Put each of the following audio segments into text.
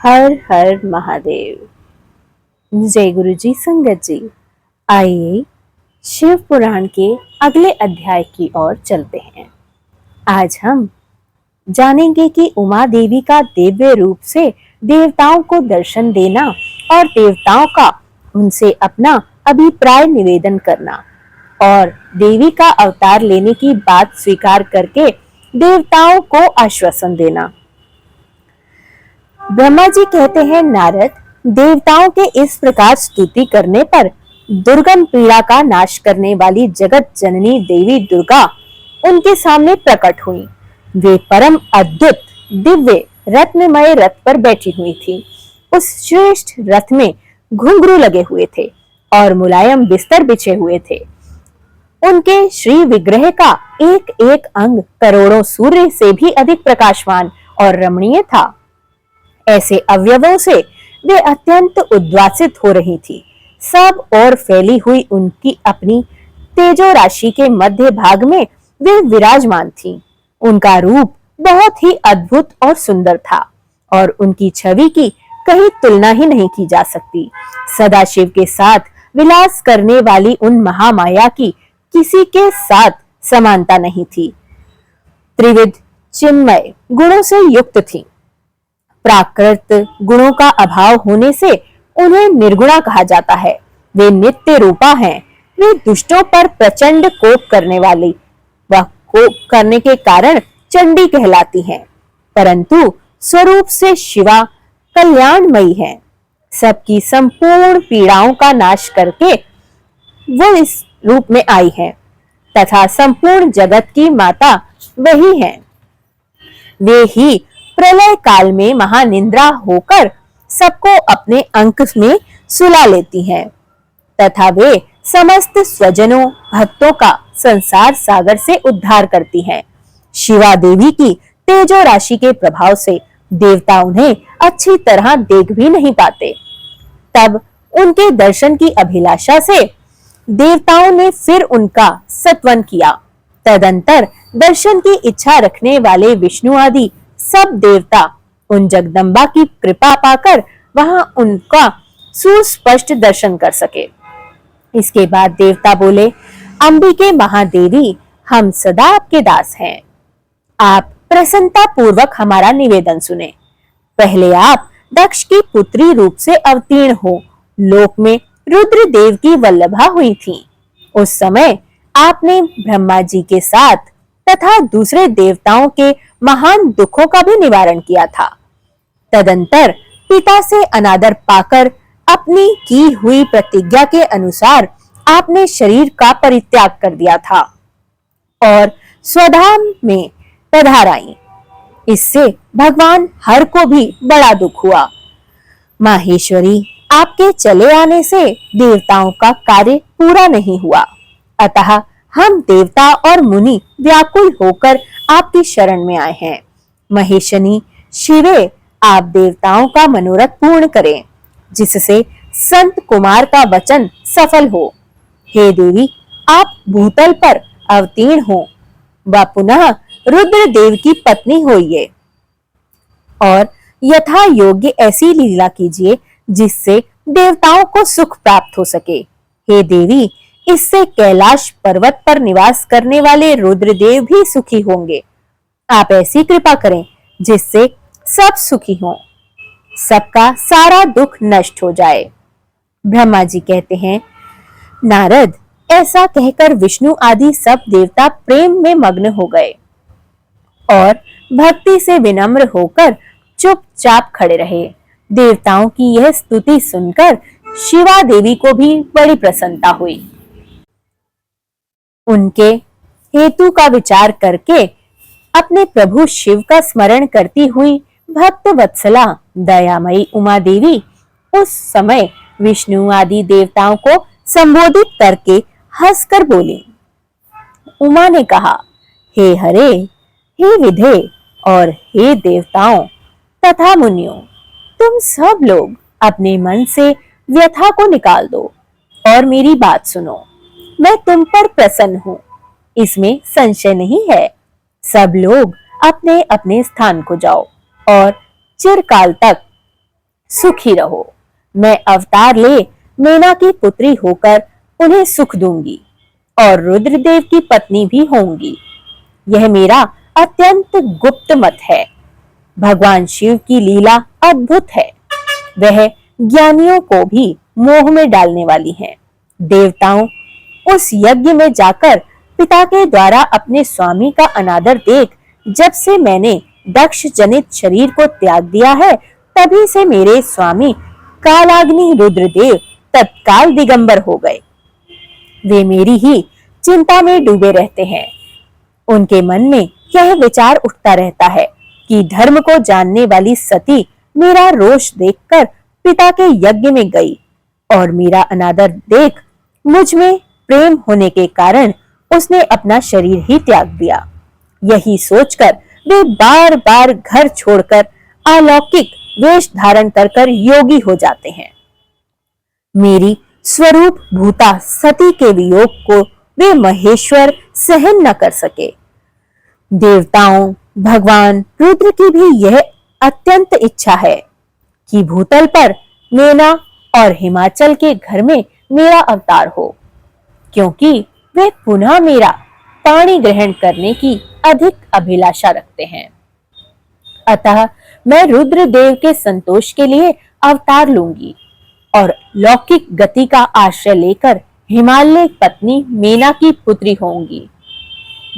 हर हर महादेव। जय गुरु जी। संगत जी, आइए शिव पुराण के अगले अध्याय की ओर चलते हैं। आज हम जानेंगे कि उमा देवी का दिव्य रूप से देवताओं को दर्शन देना और देवताओं का उनसे अपना अभिप्राय निवेदन करना और देवी का अवतार लेने की बात स्वीकार करके देवताओं को आश्वासन देना। ब्रह्मा जी कहते हैं, नारद, देवताओं के इस प्रकार स्तुति करने पर दुर्गम पीड़ा का नाश करने वाली जगत जननी देवी दुर्गा उनके सामने प्रकट हुई। वे परम अद्भुत दिव्य रत्नमय रथ पर बैठी हुई थी। उस श्रेष्ठ रथ में घुंघरू लगे हुए थे और मुलायम बिस्तर बिछे हुए थे। उनके श्री विग्रह का एक एक अंग करोड़ों सूर्य से भी अधिक प्रकाशमान और रमणीय था। ऐसे अवयवों से वे अत्यंत उद्वासित हो रही थी। सब और फैली हुई उनकी अपनी तेजो राशि के मध्य भाग में वे विराजमान थी। उनका रूप बहुत ही अद्भुत और सुंदर था और उनकी छवि की कहीं तुलना ही नहीं की जा सकती। सदाशिव के साथ विलास करने वाली उन महामाया की किसी के साथ समानता नहीं थी। त्रिविध चिन्मय गुणों से युक्त थी। प्राकृत गुणों का अभाव होने से उन्हें निर्गुणा कहा जाता है। वे नित्य रूपा हैं। वे दुष्टों पर प्रचंड कोप करने वाली वह कोप करने के कारण चंडी कहलाती हैं, परंतु स्वरूप से शिवा कल्याणमयी है। सबकी संपूर्ण पीड़ाओं का नाश करके वो इस रूप में आई है तथा संपूर्ण जगत की माता वही है। वे ही प्रलय काल में महानिंद्रा होकर सबको अपने अंक में सुला लेती हैं तथा वे समस्त स्वजनों भक्तों का संसार सागर से उद्धार करती हैं। शिवा देवी की तेजो राशि के प्रभाव से देवता उन्हें अच्छी तरह देख भी नहीं पाते। तब उनके दर्शन की अभिलाषा से देवताओं ने फिर उनका सत्वन किया। तदंतर दर्शन की इच्छा रखने वाले विष्णु आदि सब देवता उन जगदम्बा की कृपा पाकर वहां उनका सुस्पष्ट दर्शन कर सके। इसके बाद देवता बोले, अंबिके महादेवी, हम सदा आपके दास हैं। आप प्रसन्नता पूर्वक हमारा निवेदन सुने। पहले आप दक्ष की पुत्री रूप से अवतीर्ण हो लोक में रुद्र देव की वल्लभा हुई थी। उस समय आपने ब्रह्मा जी के साथ तथा दूसरे देवताओं के महान दुखों का भी निवारण किया था। तदंतर पिता से अनादर पाकर अपनी की हुई प्रतिज्ञा के अनुसार आपने शरीर का परित्याग कर दिया था और स्वधाम में पधार आई। इससे भगवान हर को भी बड़ा दुख हुआ। माहेश्वरी, आपके चले आने से देवताओं का कार्य पूरा नहीं हुआ, अतः हम देवता और मुनि व्याकुल होकर आपकी शरण में आए हैं। महेशनी शिवे, आप देवताओं का मनोरथ पूर्ण करें जिससे संत कुमार का वचन सफल हो। हे देवी, आप भूतल पर अवतीर्ण हो व पुनः रुद्र देव की पत्नी होइए और यथा योग्य ऐसी लीला कीजिए जिससे देवताओं को सुख प्राप्त हो सके। हे देवी, इससे कैलाश पर्वत पर निवास करने वाले रुद्रदेव भी सुखी होंगे। आप ऐसी कृपा करें जिससे सब सुखी हों, सबका सारा दुख नष्ट हो जाए। ब्रह्मा जी कहते हैं, नारद, ऐसा कहकर विष्णु आदि सब देवता प्रेम में मग्न हो गए और भक्ति से विनम्र होकर चुपचाप खड़े रहे। देवताओं की यह स्तुति सुनकर शिवा देवी को भी बड़ी प्रसन्नता हुई। उनके हेतु का विचार करके अपने प्रभु शिव का स्मरण करती हुई भक्त वत्सला दयामयी उमा देवी उस समय विष्णु आदि देवताओं को संबोधित करके हंसकर बोली। उमा ने कहा, हे हरे, हे विधे और हे देवताओं तथा मुनियों, तुम सब लोग अपने मन से व्यथा को निकाल दो और मेरी बात सुनो। मैं तुम पर प्रसन्न हूँ, इसमें संशय नहीं है। सब लोग अपने अपने स्थान को जाओ और चिरकाल तक सुखी रहो। मैं अवतार ले मेना की पुत्री होकर उन्हें सुख दूंगी और रुद्रदेव की पत्नी भी होंगी। यह मेरा अत्यंत गुप्त मत है। भगवान शिव की लीला अद्भुत है। वह ज्ञानियों को भी मोह में डालने वाली है। देवताओं उस यज्ञ में जाकर पिता के द्वारा अपने स्वामी का अनादर देख जब से मैंने दक्ष जनित शरीर को त्याग दिया है, तभी से मेरे स्वामी कालाग्नि रुद्रदेव तत्काल दिगंबर हो गए। वे मेरी ही चिंता में डूबे रहते हैं। उनके मन में यह विचार उठता रहता है कि धर्म को जानने वाली सती मेरा रोष देखकर पिता के यज्ञ में गई और मेरा अनादर देख मुझ में प्रेम होने के कारण उसने अपना शरीर ही त्याग दिया। यही सोचकर वे बार बार घर छोड़कर अलौकिक वेश धारण कर योगी हो जाते हैं। मेरी स्वरूप भूता सती के वियोग को वे महेश्वर सहन न कर सके। देवताओं, भगवान रुद्र की भी यह अत्यंत इच्छा है कि भूतल पर मेना और हिमाचल के घर में मेरा अवतार हो, क्योंकि वे पुनः मेरा पाणी ग्रहण करने की अधिक अभिलाषा रखते हैं। अतः मैं रुद्रदेव के संतोष के लिए अवतार लूंगी और लौकिक गति का आश्रय लेकर हिमालय पत्नी मेना की पुत्री होंगी।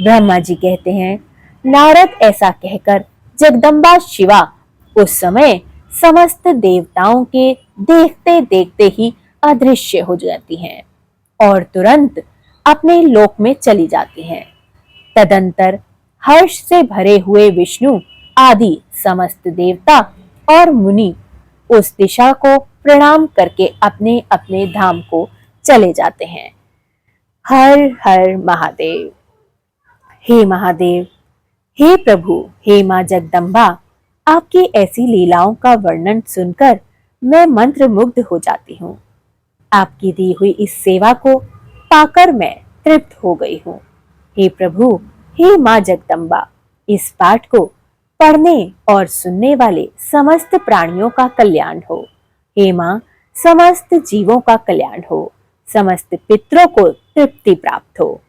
ब्रह्मा जी कहते हैं, नारद ऐसा कहकर जगदम्बा शिवा उस समय समस्त देवताओं के देखते देखते ही अदृश्य हो जाती हैं और तुरंत अपने लोक में चली जाती हैं। तदंतर हर्ष से भरे हुए विष्णु आदि समस्त देवता और मुनि उस दिशा को प्रणाम करके अपने अपने धाम को चले जाते हैं। हर हर महादेव। हे महादेव, हे प्रभु, हे मां जगदम्बा, आपकी ऐसी लीलाओं का वर्णन सुनकर मैं मंत्रमुग्ध हो जाती हूँ। आपकी दी हुई इस सेवा को पाकर मैं तृप्त हो गई हूँ। हे प्रभु, हे मां जगदम्बा, इस पाठ को पढ़ने और सुनने वाले समस्त प्राणियों का कल्याण हो। हे मां, समस्त जीवों का कल्याण हो, समस्त पितरों को तृप्ति प्राप्त हो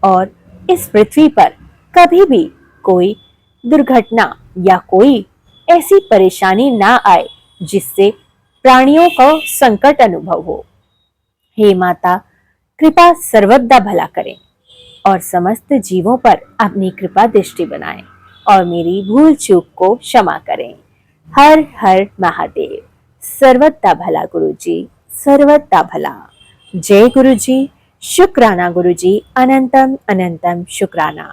और इस पृथ्वी पर कभी भी कोई दुर्घटना या कोई ऐसी परेशानी ना आए जिससे प्राणियों को संकट अनुभव हो। हे माता, कृपा सर्वदा भला करें और समस्त जीवों पर अपनी कृपा दृष्टि बनाएं और मेरी भूल चूक को क्षमा करें। हर हर महादेव। सर्वदा भला गुरुजी, सर्वदा भला। जय गुरुजी, शुक्राना गुरुजी, अनंतम अनंतम शुक्राना।